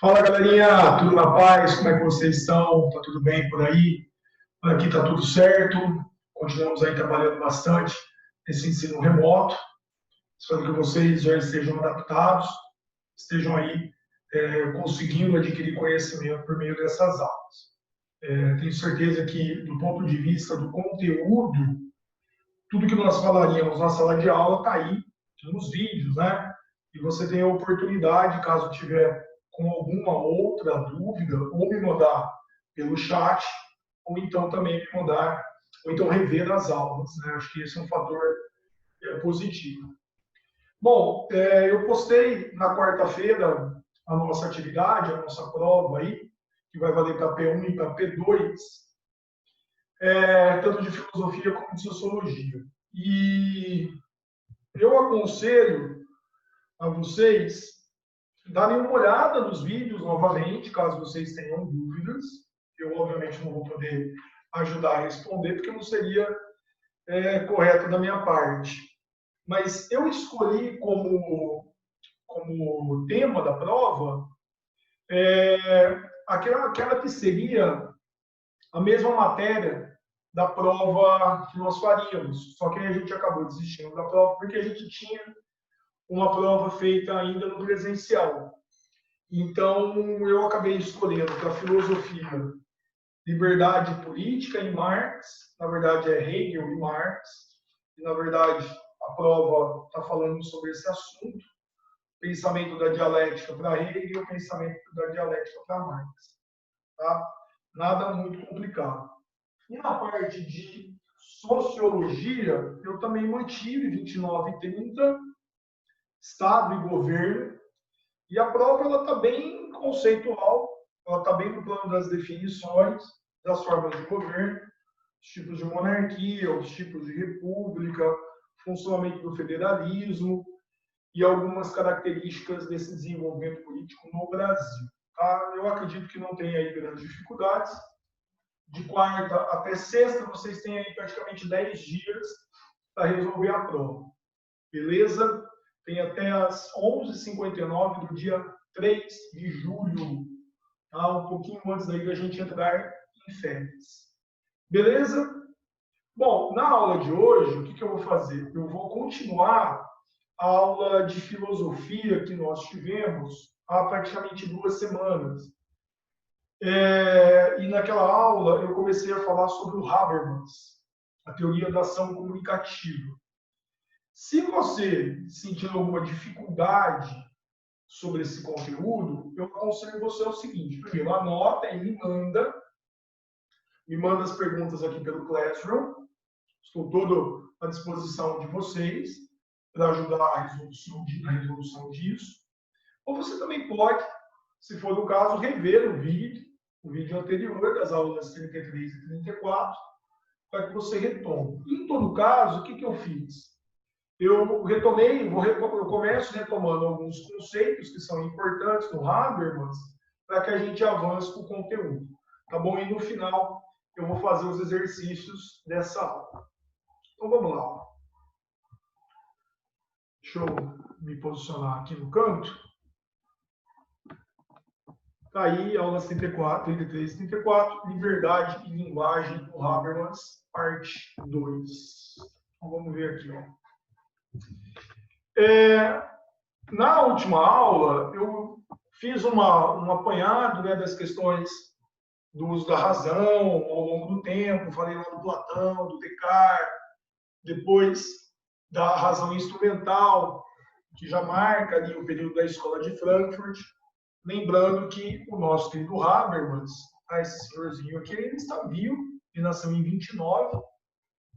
Fala, galerinha, tudo na paz? Como é que vocês estão? Tá tudo bem por aí? Por aqui tá tudo certo. Continuamos aí trabalhando bastante nesse ensino remoto. Espero que vocês já estejam adaptados, estejam aí conseguindo adquirir conhecimento por meio dessas aulas. Tenho certeza que, do ponto de vista do conteúdo, tudo que nós falaríamos na sala de aula está aí nos vídeos, né? E você tem a oportunidade, caso tiver com alguma outra dúvida, ou me mandar pelo chat, ou então também me mandar, ou então rever as aulas, né? Acho que esse é um fator positivo. Bom, eu postei na quarta-feira a nossa atividade, a nossa prova aí, que vai valer para P1 e para P2, tanto de filosofia como de sociologia. E eu aconselho a vocês darem uma olhada nos vídeos novamente, caso vocês tenham dúvidas. Eu, obviamente, não vou poder ajudar a responder, porque não seria correto da minha parte. Mas eu escolhi como tema da prova aquela que seria a mesma matéria da prova que nós faríamos. Só que a gente acabou desistindo da prova porque a gente tinha uma prova feita ainda no presencial. Então, eu acabei escolhendo para filosofia, liberdade política e Marx, na verdade é Hegel e Marx, e na verdade a prova está falando sobre esse assunto, pensamento da dialética para Hegel, pensamento da dialética para Marx. Tá? Nada muito complicado. E na parte de sociologia, eu também mantive 29 e 30, Estado e governo, e a prova está bem conceitual, ela está bem no plano das definições, das formas de governo, os tipos de monarquia, os tipos de república, funcionamento do federalismo e algumas características desse desenvolvimento político no Brasil. Tá? Eu acredito que não tem aí grandes dificuldades. De quarta até sexta, vocês têm aí praticamente 10 dias para resolver a prova. Beleza? Tem até as 11h59 do dia 3 de julho, tá? Um pouquinho antes daí da gente entrar em férias. Beleza? Bom, na aula de hoje, o que eu vou fazer? Eu vou continuar a aula de filosofia que nós tivemos há praticamente 2 semanas. E naquela aula eu comecei a falar sobre o Habermas, a teoria da ação comunicativa. Se você sentir alguma dificuldade sobre esse conteúdo, eu aconselho você o seguinte: primeiro, anota e me manda as perguntas aqui pelo Classroom. Estou todo à disposição de vocês para ajudar a resolução disso. Ou você também pode, se for o caso, rever o vídeo anterior das aulas 33 e 34, para que você retome. Em todo caso, o que eu fiz? Eu retomei, eu começo retomando alguns conceitos que são importantes no Habermas, para que a gente avance com o conteúdo. Tá bom? E no final, eu vou fazer os exercícios dessa aula. Então, vamos lá. Deixa eu me posicionar aqui no canto. Está aí, aulas 34, 33 e 34, Liberdade e Linguagem do Habermas, parte 2. Então, vamos ver aqui. Ó. Na última aula, eu fiz um apanhado, né, das questões do uso da razão ao longo do tempo. Falei lá do Platão, do Descartes, depois da razão instrumental, que já marca ali o período da Escola de Frankfurt. Lembrando que o nosso querido Habermas, esse senhorzinho aqui, ele está vivo, ele nasceu em 29,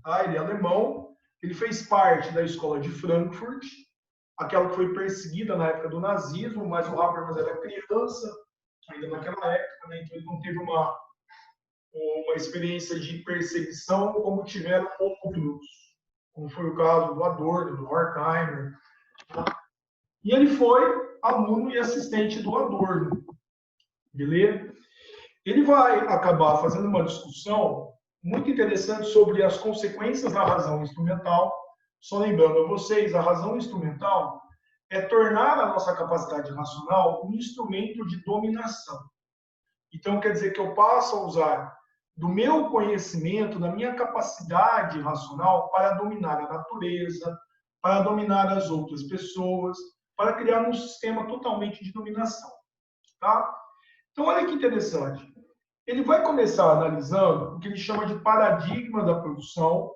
tá? Ele é alemão, ele fez parte da Escola de Frankfurt, aquela que foi perseguida na época do nazismo, mas o Habermas era criança, ainda naquela época, né? Então ele não teve uma experiência de perseguição como tiveram outros, como foi o caso do Adorno, do Horkheimer. Tá? E ele foi aluno e assistente do Adorno. Beleza? Ele vai acabar fazendo uma discussão muito interessante sobre as consequências da razão instrumental. Só lembrando a vocês, a razão instrumental é tornar a nossa capacidade racional um instrumento de dominação. Então, quer dizer que eu passo a usar do meu conhecimento, da minha capacidade racional para dominar a natureza, para dominar as outras pessoas, para criar um sistema totalmente de dominação. Tá? Então, olha que interessante. Ele vai começar analisando o que ele chama de paradigma da produção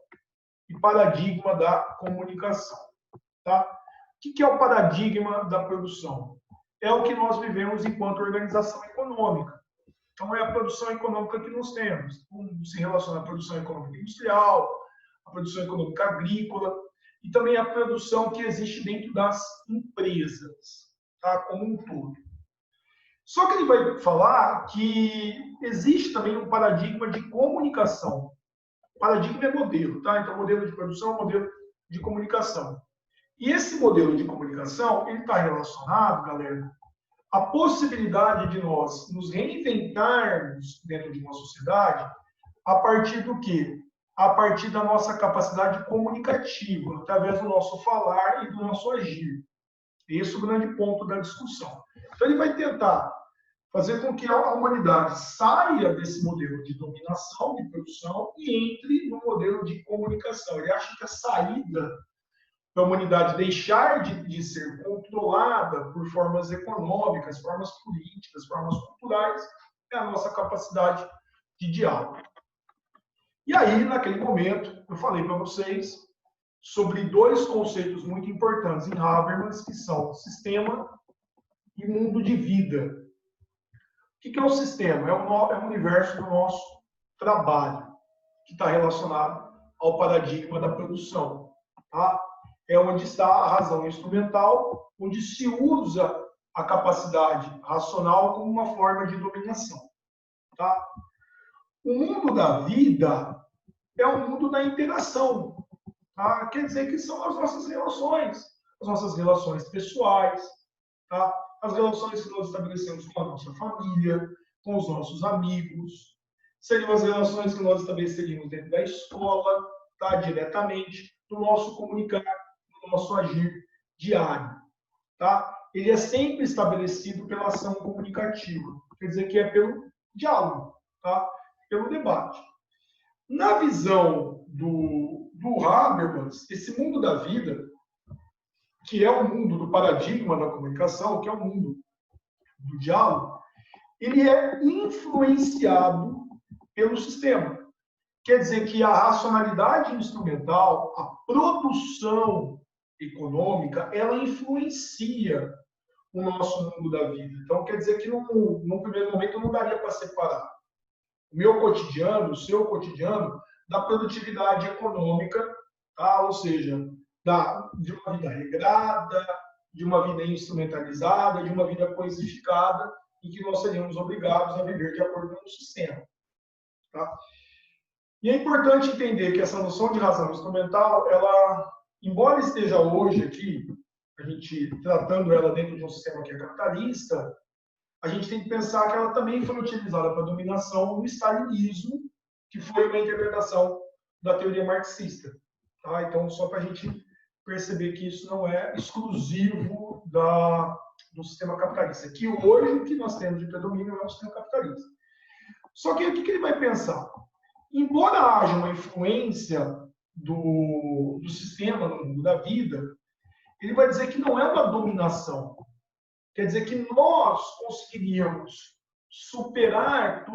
e paradigma da comunicação. Tá? O que é o paradigma da produção? É o que nós vivemos enquanto organização econômica. Então, é a produção econômica que nós temos. Como se relaciona à produção econômica industrial, a produção econômica agrícola e também a produção que existe dentro das empresas, tá? Como um todo. Só que ele vai falar que existe também um paradigma de comunicação. Paradigma é modelo, tá? Então, modelo de produção, modelo de comunicação. E esse modelo de comunicação, ele está relacionado, galera, à possibilidade de nós nos reinventarmos dentro de uma sociedade a partir do quê? A partir da nossa capacidade comunicativa, através do nosso falar e do nosso agir. Esse é o grande ponto da discussão. Então, ele vai tentar fazer com que a humanidade saia desse modelo de dominação, de produção, e entre no modelo de comunicação. Ele acha que a saída da humanidade deixar de ser controlada por formas econômicas, formas políticas, formas culturais, é a nossa capacidade de diálogo. E aí, naquele momento, eu falei para vocês sobre dois conceitos muito importantes em Habermas, que são sistema e mundo de vida. O que é o sistema? É o universo do nosso trabalho, que está relacionado ao paradigma da produção. Tá? É onde está a razão instrumental, onde se usa a capacidade racional como uma forma de dominação. Tá? O mundo da vida é o mundo da interação. Tá? Quer dizer que são as nossas relações pessoais, tá? As relações que nós estabelecemos com a nossa família, com os nossos amigos, seriam as relações que nós estabeleceríamos dentro da escola, tá? Diretamente, do nosso comunicar, do nosso agir diário. Tá? Ele é sempre estabelecido pela ação comunicativa, quer dizer que é pelo diálogo, tá? Pelo debate. Na visão do Habermas, esse mundo da vida, que é o mundo do paradigma da comunicação, que é o mundo do diálogo, ele é influenciado pelo sistema. Quer dizer que a racionalidade instrumental, a produção econômica, ela influencia o nosso mundo da vida. Então, quer dizer que num primeiro momento não daria para separar o meu cotidiano, o seu cotidiano, da produtividade econômica, tá? Ou seja, de uma vida regrada, de uma vida instrumentalizada, de uma vida coisificada, em que nós seríamos obrigados a viver de acordo com o sistema. Tá? E é importante entender que essa noção de razão instrumental, ela, embora esteja hoje aqui, a gente tratando ela dentro de um sistema que é capitalista, a gente tem que pensar que ela também foi utilizada para dominação no stalinismo, que foi uma interpretação da teoria marxista. Tá? Então, só para a gente perceber que isso não é exclusivo do sistema capitalista, que hoje o que nós temos de predomínio é o sistema capitalista. Só que o que ele vai pensar? Embora haja uma influência do sistema no mundo da vida, ele vai dizer que não é uma dominação. Quer dizer que nós conseguiríamos superar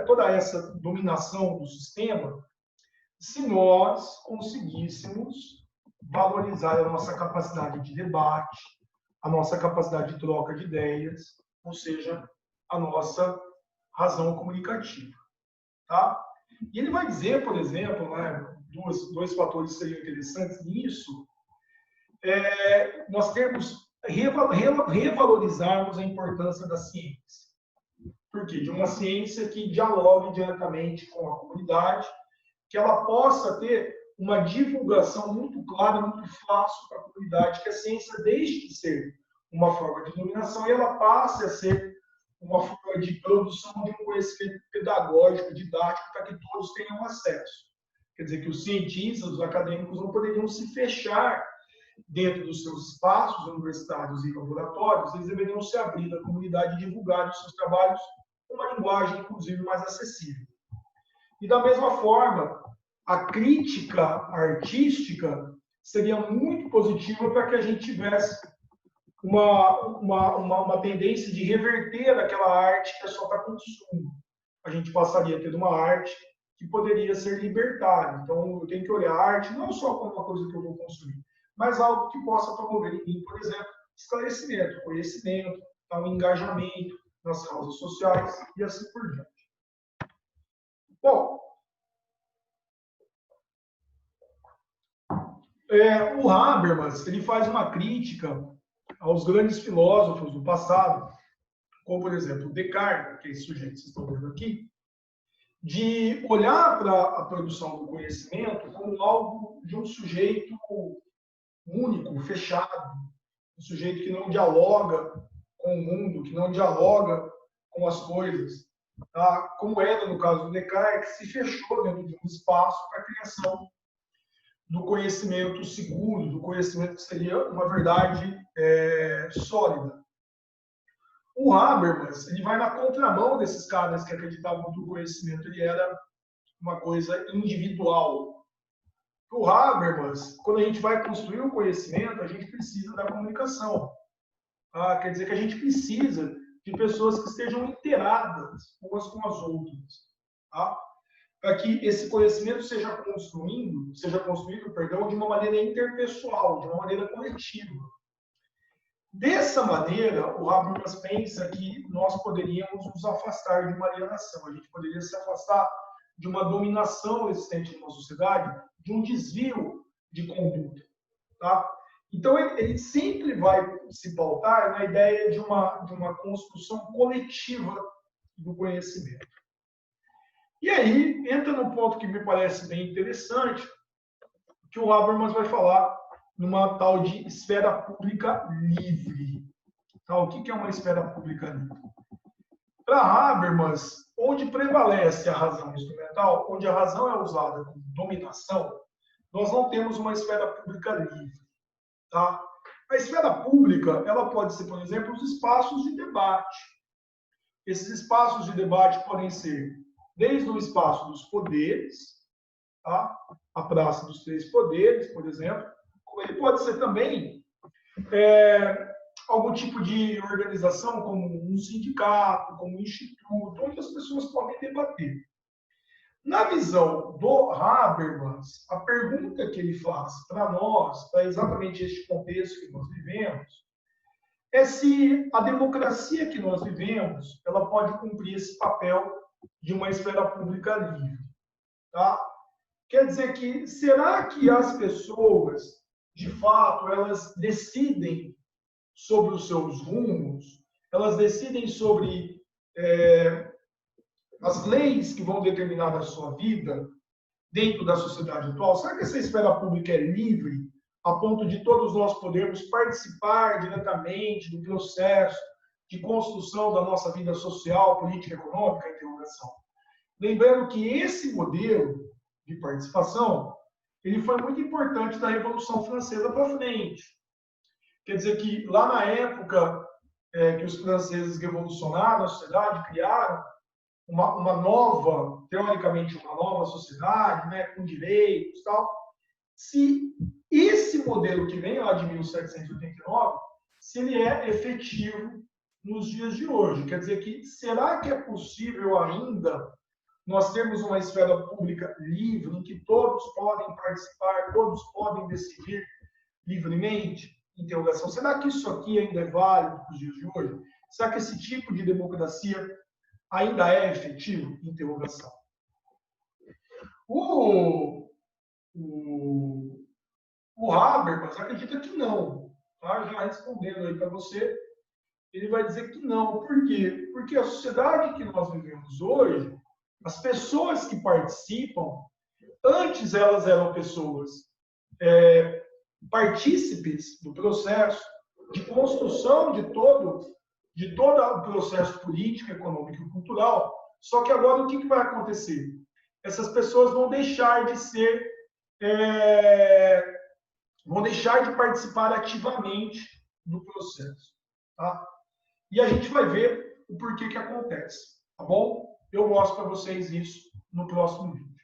toda essa dominação do sistema se nós conseguíssemos valorizar a nossa capacidade de debate, a nossa capacidade de troca de ideias, ou seja, a nossa razão comunicativa. Tá? E ele vai dizer, por exemplo, né, dois fatores que seriam interessantes nisso, nós temos revalorizarmos a importância da ciência. Por quê? De uma ciência que dialogue diretamente com a comunidade, que ela possa ter uma divulgação muito clara, muito fácil para a comunidade, que a ciência deixe de ser uma forma de dominação e ela passe a ser uma forma de produção de um conhecimento pedagógico, didático, para que todos tenham acesso. Quer dizer que os cientistas, os acadêmicos não poderiam se fechar dentro dos seus espaços universitários e laboratórios, eles deveriam se abrir à comunidade e divulgar os seus trabalhos com uma linguagem, inclusive, mais acessível. E, da mesma forma, a crítica artística seria muito positiva para que a gente tivesse uma tendência de reverter aquela arte que é só para consumo. A gente passaria a ter uma arte que poderia ser libertária. Então, eu tenho que olhar a arte não só como uma coisa que eu vou consumir, mas algo que possa promover em mim, por exemplo, esclarecimento, conhecimento, um engajamento nas causas sociais e assim por diante. Bom, o Habermas ele faz uma crítica aos grandes filósofos do passado, como, por exemplo, Descartes, que é esse sujeito que vocês estão vendo aqui, de olhar para a produção do conhecimento como algo de um sujeito único, fechado, um sujeito que não dialoga com o mundo, que não dialoga com as coisas, tá? Como era no caso do Descartes, que se fechou dentro de um espaço para a criação do conhecimento seguro, do conhecimento que seria uma verdade sólida. O Habermas ele vai na contramão desses caras que acreditavam que o conhecimento ele era uma coisa individual. O Habermas, quando a gente vai construir o conhecimento, a gente precisa da comunicação. Tá? Quer dizer que a gente precisa de pessoas que estejam inteiradas umas com as outras. Tá? Para que esse conhecimento seja construído, de uma maneira interpessoal, de uma maneira coletiva. Dessa maneira, o Habermas pensa que nós poderíamos nos afastar de uma alienação, a gente poderia se afastar de uma dominação existente numa sociedade, de um desvio de conduta. Tá? Então, ele sempre vai se pautar na ideia de uma construção coletiva do conhecimento. E aí, entra no ponto que me parece bem interessante, que o Habermas vai falar numa tal de esfera pública livre. Tá? O que é uma esfera pública livre? Para Habermas, onde prevalece a razão instrumental, onde a razão é usada como dominação, nós não temos uma esfera pública livre. Tá? A esfera pública ela pode ser, por exemplo, os espaços de debate. Esses espaços de debate podem ser desde o espaço dos poderes, tá? A Praça dos Três Poderes, por exemplo, como ele pode ser também algum tipo de organização, como um sindicato, como um instituto, onde as pessoas podem debater. Na visão do Habermas, a pergunta que ele faz para nós, para exatamente este contexto que nós vivemos, é se a democracia que nós vivemos, ela pode cumprir esse papel de uma esfera pública livre. Tá? Quer dizer que, será que as pessoas, de fato, elas decidem sobre os seus rumos, elas decidem sobre as leis que vão determinar a sua vida dentro da sociedade atual? Será que essa esfera pública é livre a ponto de todos nós podermos participar diretamente do processo de construção da nossa vida social, política, econômica, interrogação? Lembrando que esse modelo de participação, ele foi muito importante da Revolução Francesa para frente. Quer dizer que lá na época que os franceses revolucionaram a sociedade, criaram uma nova, teoricamente uma nova sociedade, né, com direitos e tal. Se esse modelo que vem lá de 1789, se ele é efetivo nos dias de hoje. Quer dizer que, será que é possível ainda nós termos uma esfera pública livre, em que todos podem participar, todos podem decidir livremente? Interrogação. Será que isso aqui ainda é válido para os dias de hoje? Será que esse tipo de democracia ainda é efetivo? Interrogação. O Habermas acredita que não. Tá? Já respondendo aí para você, ele vai dizer que não. Por quê? Porque a sociedade que nós vivemos hoje, as pessoas que participam, antes elas eram pessoas partícipes do processo de construção de todo o processo político, econômico e cultural. Só que agora o que vai acontecer? Essas pessoas vão deixar de ser vão deixar de participar ativamente do processo. Tá? E a gente vai ver o porquê que acontece. Tá bom? Eu mostro para vocês isso no próximo vídeo.